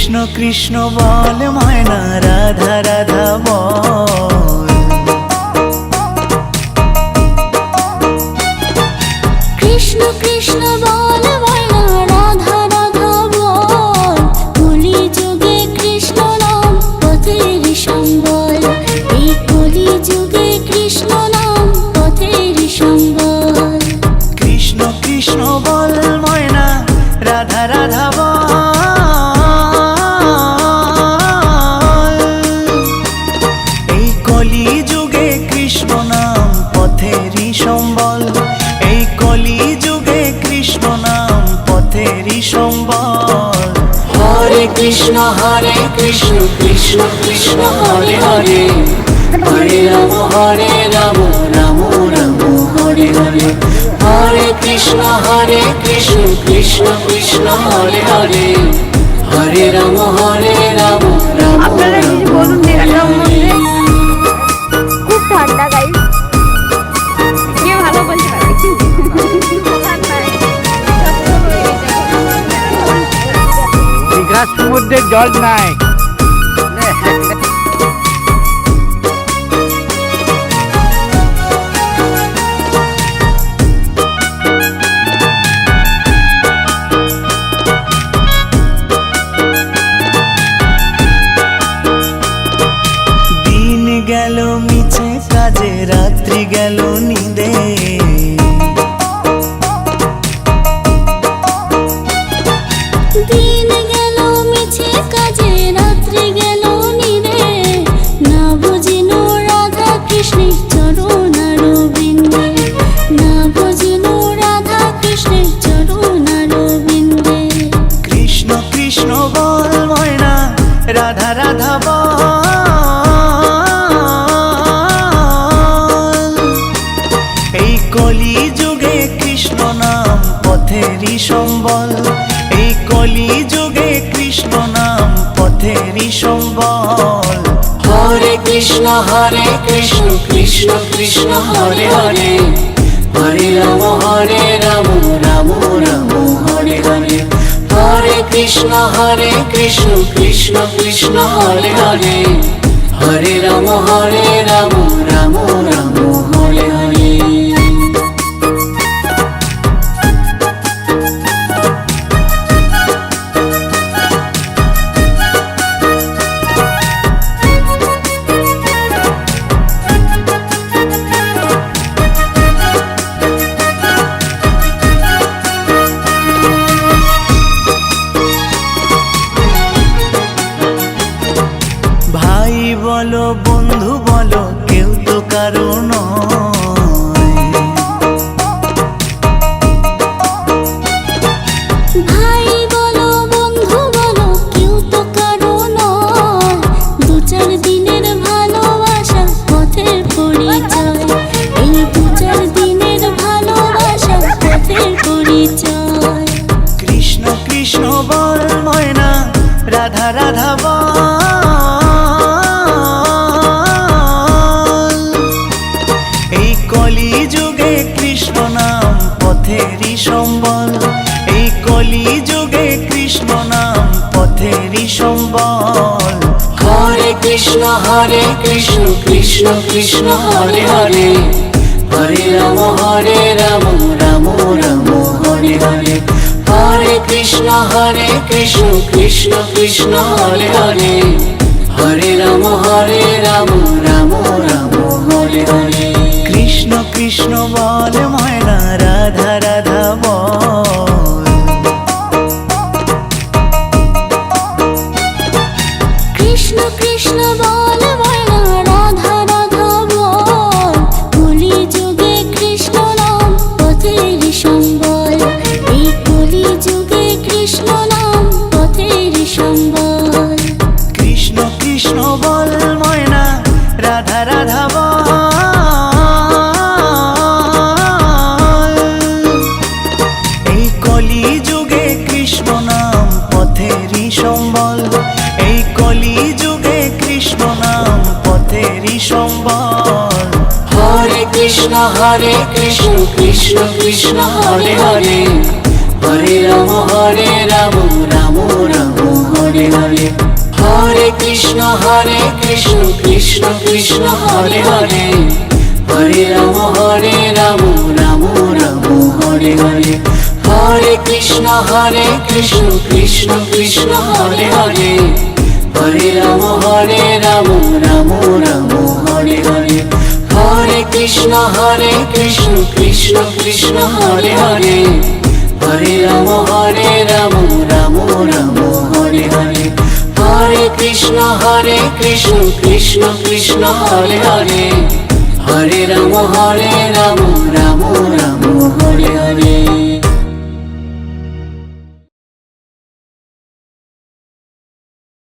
কৃষ্ণ কৃষ্ণ বল ময়না রাধা রাধা বল। কৃষ্ণ কৃষ্ণ বল ময়না রাধা রাধা বল। কলি যুগে কৃষ্ণ নাম পথের সম্বল। এই কলি যুগে কৃষ্ণ নাম পথের সম্বল। কৃষ্ণ কৃষ্ণ বল ময়না রাধা রাধা বল। এই কলি যুগে কৃষ্ণ নাম পথেরই সম্বল। এই কলি যুগে কৃষ্ণ নাম পথেরই সম্বল। হরে কৃষ্ণ কৃষ্ণ কৃষ্ণ হরে হরে। হরে রাম রাম রাম হরে হরে। হরে কৃষ্ণ কৃষ্ণ কৃষ্ণ হরে হরে। হরে রাম রাম রাম। আপনারা কিছু বলুন এটার মধ্যে। খুব ঠান্ডা গাইস, কেউ ভালো বলতে পারে। দীঘার সমুদ্রের জল নাই। দিন গেল মিছে কাজে রাত্রি গেল নিদে। দিন গেল মিছে কাজে রাত্রি গেল নিরে। না বুঝিনু রাধা কৃষ্ণের চরণ অরবিন্দে। না বুঝিনু রাধা কৃষ্ণের চরণ অরবিন্দে। কৃষ্ণ কৃষ্ণ বল ময়না রাধা রাধা বল। এই কলি যুগে কৃষ্ণ নাম পথেরই সম্বল। এই কলি যুগে কৃষ্ণ নাম পথেরই সম্বল। হরে কৃষ্ণ কৃষ্ণ কৃষ্ণ হরে হরে। হরে রাম রাম রাম হরে হরে। হরে কৃষ্ণ কৃষ্ণ কৃষ্ণ হরে হরে। হরে রাম রাম রাম হরে হরে। ভাই বলো বন্ধু বলো কেউ তো কারো নয়। ভাই বলো বন্ধু বলো কেউ তো কারো নয়। দু চার দিনের ভালোবাসা পথের পরিচয়। এই দু চার দিনের ভালোবাসা পথের পরিচয়। কৃষ্ণ কৃষ্ণ বল ময়না রাধা রাধা বল। এই কলি যুগে কৃষ্ণ নাম পথেরই সম্বল। এই কলি যুগে কৃষ্ণ নাম পথেরই সম্বল। হরে কৃষ্ণ কৃষ্ণ কৃষ্ণ হরে হরে। হরে রাম রাম রাম হরে হরে। হরে কৃষ্ণ কৃষ্ণ কৃষ্ণ হরে হরে। হরে রাম রাম রাম হরে হরে। কৃষ্ণ কৃষ্ণ বল ময়না রাধা রাধা বল। কৃষ্ণ কৃষ্ণ বল ময়না রাধা রাধা বল। কলি যুগে কৃষ্ণ নাম পথের সম্বল। এই কলি যুগে কৃষ্ণ নাম পথের সম্বল। কৃষ্ণ কৃষ্ণ বল ময়না রাধা রাধা বল। এই কলি যুগে কৃষ্ণ নাম পথেরই সম্বল। এই কলি যুগে কৃষ্ণ নাম পথেরই সম্বল। হরে কৃষ্ণ কৃষ্ণ কৃষ্ণ হরে হরে। হরে রাম রাম রাম হরে হরে। কৃষ্ণ কৃষ্ণ কৃষ্ণ হরে হরে হরে রাম রাম রাম হরে হরে হরে কৃষ্ণ কৃষ্ণ কৃষ্ণ হরে হরে হরে রাম রাম রাম হরে হরে হরে কৃষ্ণ কৃষ্ণ কৃষ্ণ হরে হরে হরে রাম রাম রাম হরে হরে হরে কৃষ্ণ কৃষ্ণ কৃষ্ণ হরে হরে হরে রাম রাম রাম হরে হরে